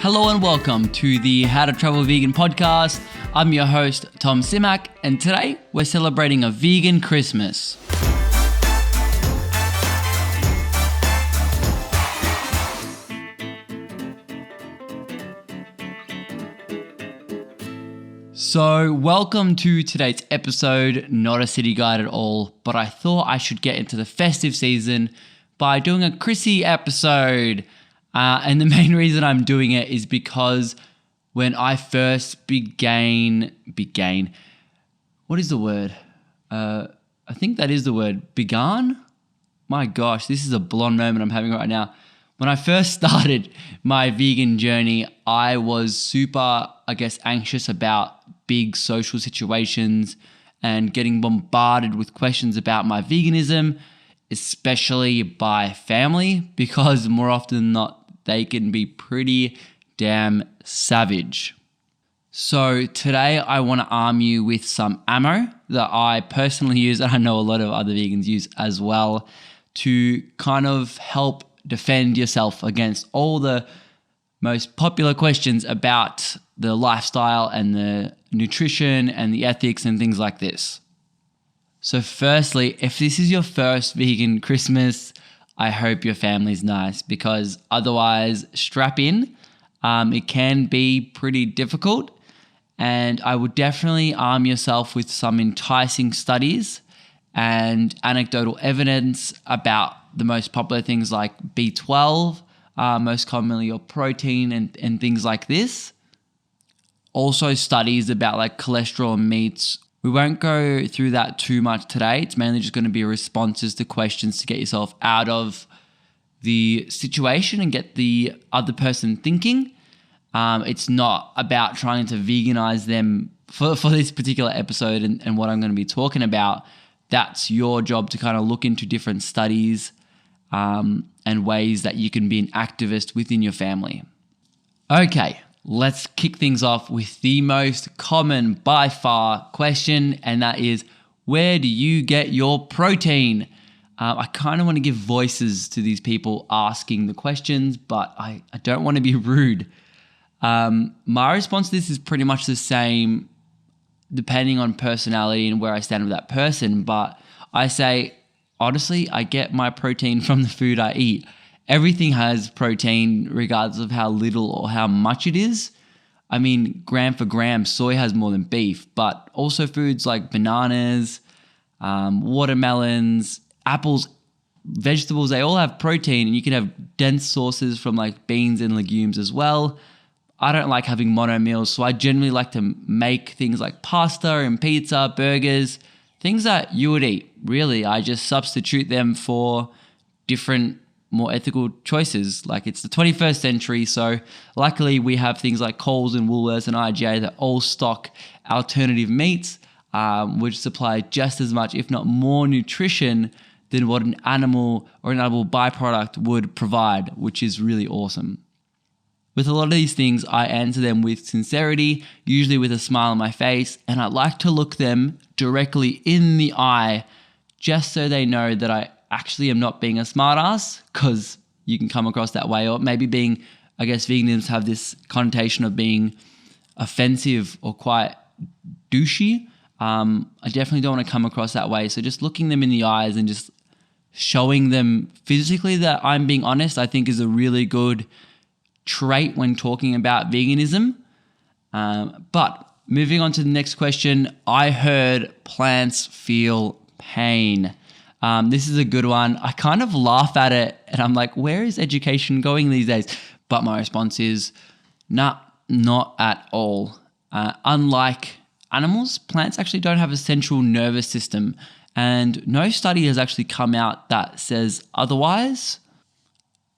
Hello and welcome to the How to Travel Vegan podcast. I'm your host, Tom Simak, and today we're celebrating a vegan Christmas. So welcome to today's episode, not a city guide at all, but I thought I should get into the festive season by doing a Chrissy episode. And the main reason I'm doing it is because when I first began, what is the word? I think that is the word, began? My gosh, this is a blonde moment I'm having right now. When I first started my vegan journey, I was super, anxious about big social situations and getting bombarded with questions about my veganism, especially by family, because more often than not, they can be pretty damn savage. So today I want to arm you with some ammo that I personally use, and I know a lot of other vegans use as well, to kind of help defend yourself against all the most popular questions about the lifestyle and the nutrition and the ethics and things like this. So firstly, if this is your first vegan Christmas, I hope your family's nice, because otherwise, strap in. It can be pretty difficult, and I would definitely arm yourself with some enticing studies and anecdotal evidence about the most popular things like B12, most commonly your protein and things like this. Also studies about like cholesterol and meats. We won't go through that too much today. It's mainly just going to be responses to questions to get yourself out of the situation and get the other person thinking. It's not about trying to veganize them for this particular episode and what I'm going to be talking about. That's your job to kind of look into different studies and ways that you can be an activist within your family. Okay. Let's kick things off with the most common by far question, and that is, where do you get your protein? I kind of want to give voices to these people asking the questions, but I don't want to be rude. My response to this is pretty much the same depending on personality and where I stand with that person, but I say, honestly, I get my protein from the food I eat. Everything has protein regardless of how little or how much it is. I mean, gram for gram, soy has more than beef, but also foods like bananas, watermelons, apples, vegetables, they all have protein, and you can have dense sources from like beans and legumes as well. I don't like having mono meals, so I generally like to make things like pasta and pizza, burgers, things that you would eat. Really, I just substitute them for different more ethical choices. Like, it's the 21st century, so luckily we have things like Coles and Woolworths and IGA that all stock alternative meats, which supply just as much, if not more, nutrition than what an animal or an animal byproduct would provide, which is really awesome. With a lot of these things, I answer them with sincerity, usually with a smile on my face, and I like to look them directly in the eye just so they know that I actually am not being a smartass, because you can come across that way, or maybe being, veganisms have this connotation of being offensive or quite douchey. I definitely don't want to come across that way. So just looking them in the eyes and just showing them physically that I'm being honest, I think is a really good trait when talking about veganism. But moving on to the next question, I heard plants feel pain. This is a good one. I kind of laugh at it and I'm like, where is education going these days? But my response is, nah, not at all. Unlike animals, plants actually don't have a central nervous system, and no study has actually come out that says otherwise.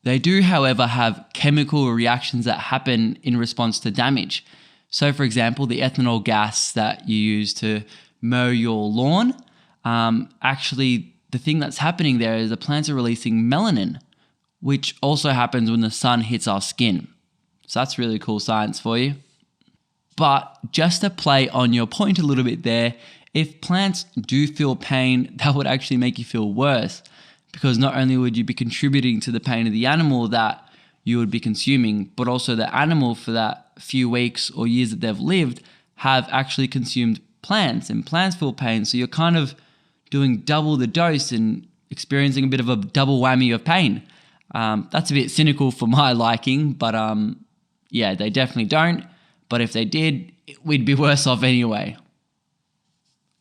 They do, however, have chemical reactions that happen in response to damage. So, for example, the ethanol gas that you use to mow your lawn, actually, the thing that's happening there is the plants are releasing melanin, which also happens when the sun hits our skin. So that's really cool science for you. But just to play on your point a little bit there, if plants do feel pain, that would actually make you feel worse, because not only would you be contributing to the pain of the animal that you would be consuming, but also the animal for that few weeks or years that they've lived have actually consumed plants, and plants feel pain. So you're kind of doing double the dose and experiencing a bit of a double whammy of pain. That's a bit cynical for my liking, but yeah, they definitely don't. But if they did, we'd be worse off anyway.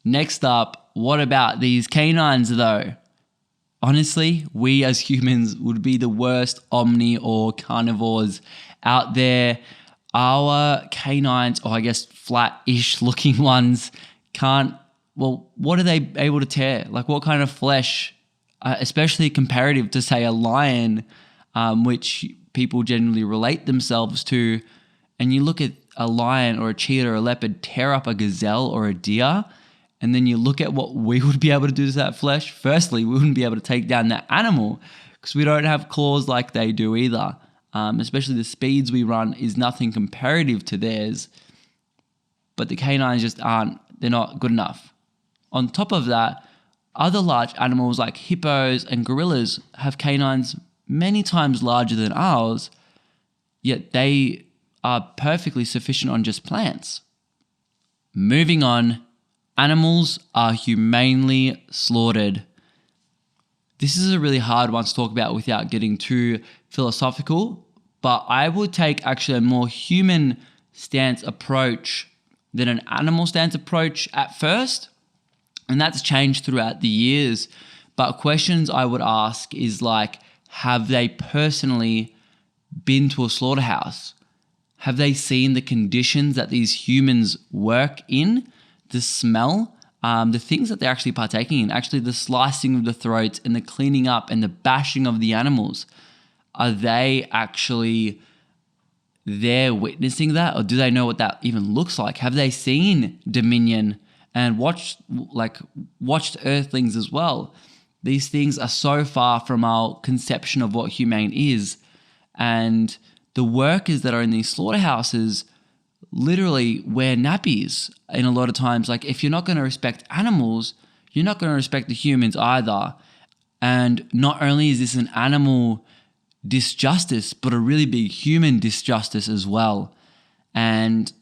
Next up, what about these canines though? Honestly, we as humans would be the worst omni or carnivores out there. Our canines, or I guess flat-ish looking ones, what are they able to tear? Like what kind of flesh, especially comparative to say a lion, which people generally relate themselves to, and you look at a lion or a cheetah or a leopard tear up a gazelle or a deer, and then you look at what we would be able to do to that flesh. Firstly, we wouldn't be able to take down that animal because we don't have claws like they do either. Especially the speeds we run is nothing comparative to theirs. But the canines just they're not good enough. On top of that, other large animals like hippos and gorillas have canines many times larger than ours, yet they are perfectly sufficient on just plants. Moving on, animals are humanely slaughtered. This is a really hard one to talk about without getting too philosophical, but I would take actually a more human stance approach than an animal stance approach at first, and that's changed throughout the years. But questions I would ask is like, have they personally been to a slaughterhouse? Have they seen the conditions that these humans work in? The smell, the things that they're actually partaking in, actually the slicing of the throats and the cleaning up and the bashing of the animals. Are they actually there witnessing that, or do they know what that even looks like? Have they seen Dominion and watched Earthlings as well? These things are so far from our conception of what humane is, and the workers that are in these slaughterhouses literally wear nappies in a lot of times. Like if you're not going to respect animals, you're not going to respect the humans either. And not only is this an animal disjustice, but a really big human disjustice as well. And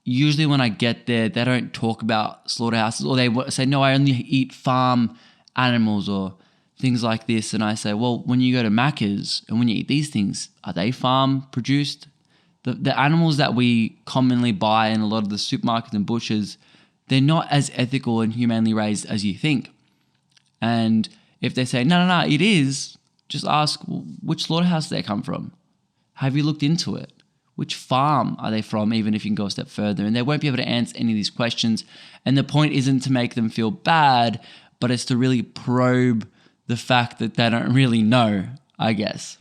usually when I get there, they don't talk about slaughterhouses, or they say, no, I only eat farm animals or things like this. And I say, well, when you go to Macca's and when you eat these things, are they farm produced? The animals that we commonly buy in a lot of the supermarkets and butchers, they're not as ethical and humanely raised as you think. And if they say, no, it is, just ask, which slaughterhouse do they come from? Have you looked into it? Which farm are they from, even if you can go a step further? And they won't be able to answer any of these questions. And the point isn't to make them feel bad, but it's to really probe the fact that they don't really know, I guess.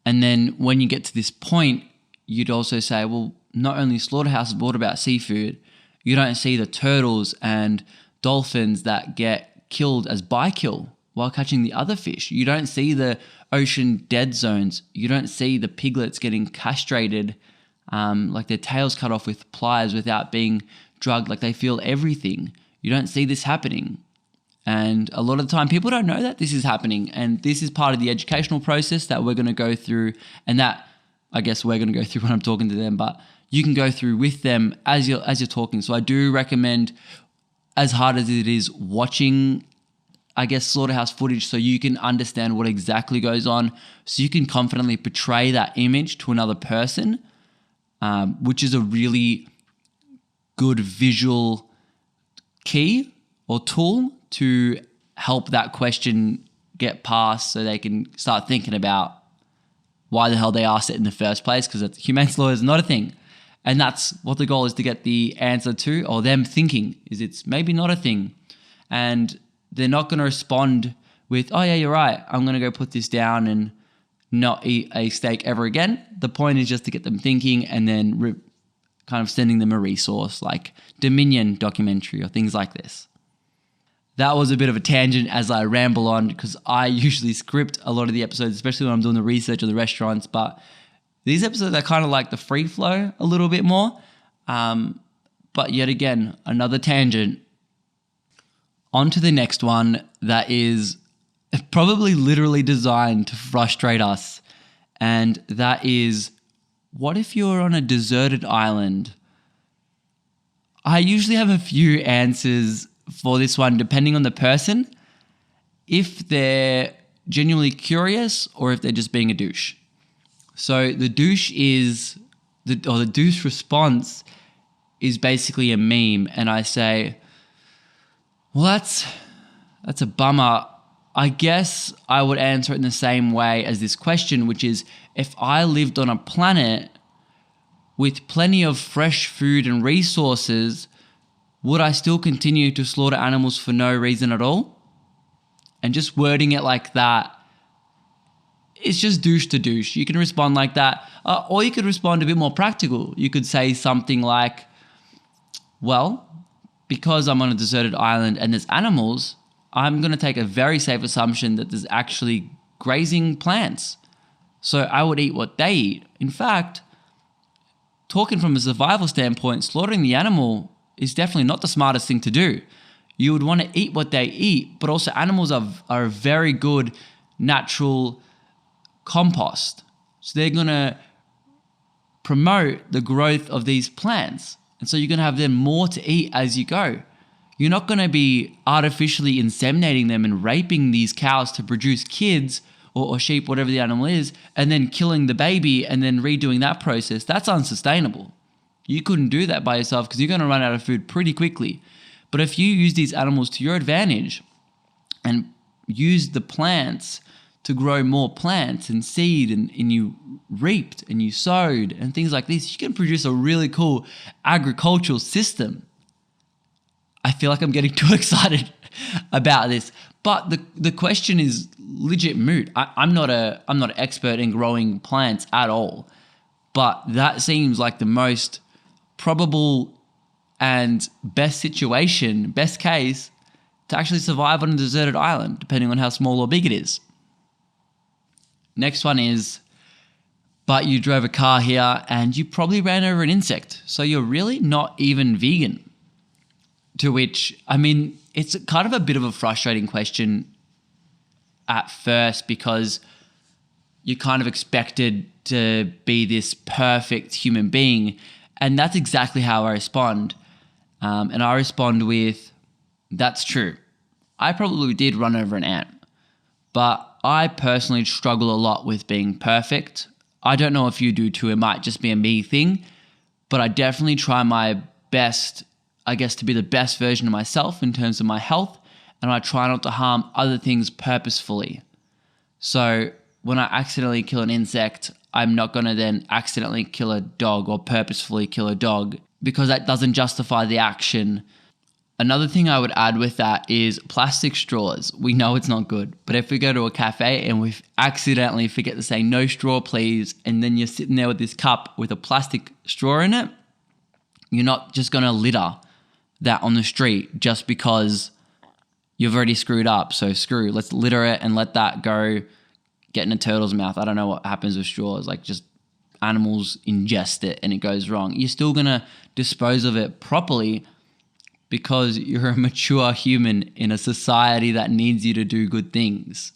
And then when you get to this point, you'd also say, well, not only slaughterhouses, but what about seafood? You don't see the turtles and dolphins that get killed as bykill while catching the other fish. You don't see the ocean dead zones. You don't see the piglets getting castrated, like their tails cut off with pliers without being drugged, like they feel everything. You don't see this happening. And a lot of the time, people don't know that this is happening. And this is part of the educational process that we're going to go through, and that I guess we're going to go through when I'm talking to them, but you can go through with them as you're talking. So I do recommend, as hard as it is, watching, I guess, slaughterhouse footage so you can understand what exactly goes on, so you can confidently portray that image to another person, which is a really good visual key or tool to help that question get passed, so they can start thinking about why the hell they asked it in the first place, because humane slaughter is not a thing. And that's what the goal is, to get the answer to, or them thinking, is it's maybe not a thing. And they're not going to respond with, oh yeah, you're right, I'm going to go put this down and not eat a steak ever again. The point is just to get them thinking, and then kind of sending them a resource like Dominion documentary or things like this. That was a bit of a tangent as I ramble on, because I usually script a lot of the episodes, especially when I'm doing the research of the restaurants. But these episodes are kind of like the free flow a little bit more. But yet again, another tangent. On to the next one that is probably literally designed to frustrate us. And that is, what if you're on a deserted island? I usually have a few answers for this one, depending on the person, if they're genuinely curious or if they're just being a douche. So the douche response is basically a meme, and I say, well, that's a bummer. I guess I would answer it in the same way as this question, which is, if I lived on a planet with plenty of fresh food and resources, would I still continue to slaughter animals for no reason at all? And just wording it like that, it's just douche to douche. You can respond like that, or you could respond a bit more practical. You could say something like, well, because I'm on a deserted island and there's animals, I'm going to take a very safe assumption that there's actually grazing plants. So I would eat what they eat. In fact, talking from a survival standpoint, slaughtering the animal is definitely not the smartest thing to do. You would want to eat what they eat, but also animals are a very good natural compost. So they're going to promote the growth of these plants. And so you're going to have them more to eat as you go. You're not going to be artificially inseminating them and raping these cows to produce kids or sheep, whatever the animal is, and then killing the baby and then redoing that process. That's unsustainable. You couldn't do that by yourself because you're going to run out of food pretty quickly. But if you use these animals to your advantage and use the plants to grow more plants and seed, and you reaped and you sowed and things like this, you can produce a really cool agricultural system. I feel like I'm getting too excited about this, but the question is legit moot. I'm not an expert in growing plants at all, but that seems like the most probable and best case to actually survive on a deserted island, depending on how small or big it is. Next one is, but you drove a car here and you probably ran over an insect, so you're really not even vegan. To which, I mean, it's kind of a bit of a frustrating question at first because you're kind of expected to be this perfect human being, and that's exactly how I respond. And I respond with, that's true. I probably did run over an ant, but I personally struggle a lot with being perfect. I don't know if you do too. It might just be a me thing, but I definitely try my best, I guess, to be the best version of myself in terms of my health, and I try not to harm other things purposefully. So when I accidentally kill an insect, I'm not going to then accidentally kill a dog or purposefully kill a dog, because that doesn't justify the action. Another thing I would add with that is plastic straws. We know it's not good, but if we go to a cafe and we accidentally forget to say no straw please, and then you're sitting there with this cup with a plastic straw in it, you're not just going to litter that on the street just because you've already screwed up. So let's litter it and let that go get in a turtle's mouth. I don't know what happens with straws, like just animals ingest it and it goes wrong. You're still going to dispose of it properly because you're a mature human in a society that needs you to do good things.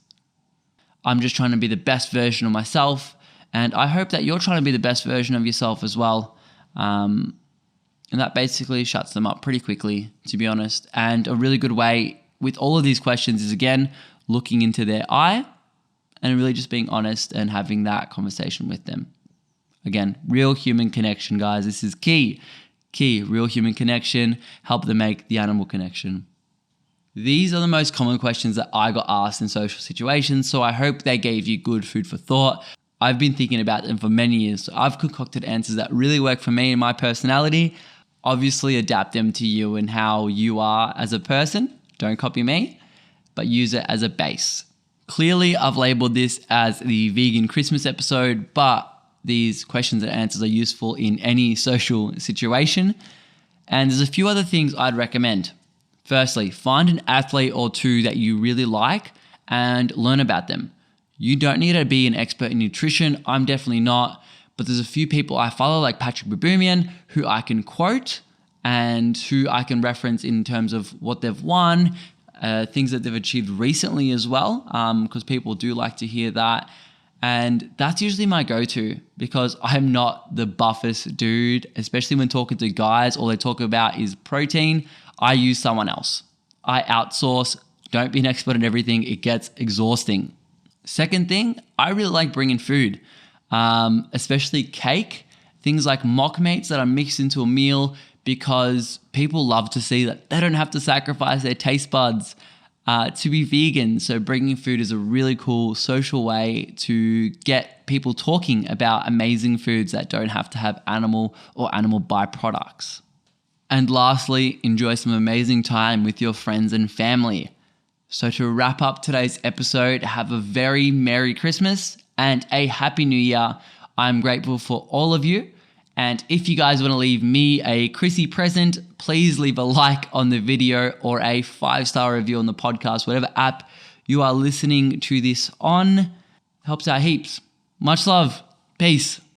I'm just trying to be the best version of myself, and I hope that you're trying to be the best version of yourself as well. And that basically shuts them up pretty quickly, to be honest. And a really good way with all of these questions is, again, looking into their eye and really just being honest and having that conversation with them. Again, real human connection, guys. This is key. Real human connection. Help them make the animal connection. These are the most common questions that I got asked in social situations, so I hope they gave you good food for thought. I've been thinking about them for many years, so I've concocted answers that really work for me and my personality. Obviously, adapt them to you and how you are as a person. Don't copy me, but use it as a base. Clearly, I've labeled this as the vegan Christmas episode, but these questions and answers are useful in any social situation. And there's a few other things I'd recommend. Firstly, find an athlete or two that you really like and learn about them. You don't need to be an expert in nutrition. I'm definitely not. But there's a few people I follow, like Patrick Baboumian, who I can quote and who I can reference in terms of what they've won, things that they've achieved recently as well, because people do like to hear that. And that's usually my go-to because I'm not the buffest dude, especially when talking to guys. All they talk about is protein. I use someone else. I outsource. Don't be an expert in everything. It gets exhausting. Second thing, I really like bringing food, especially cake, things like mock meats that are mixed into a meal because people love to see that they don't have to sacrifice their taste buds to be vegan. So bringing food is a really cool social way to get people talking about amazing foods that don't have to have animal or animal byproducts. And lastly, enjoy some amazing time with your friends and family. So to wrap up today's episode, have a very Merry Christmas and a Happy New Year. I'm grateful for all of you. And if you guys want to leave me a Chrissy present, please leave a like on the video or a 5-star review on the podcast, whatever app you are listening to this on. Helps out heaps. Much love. Peace.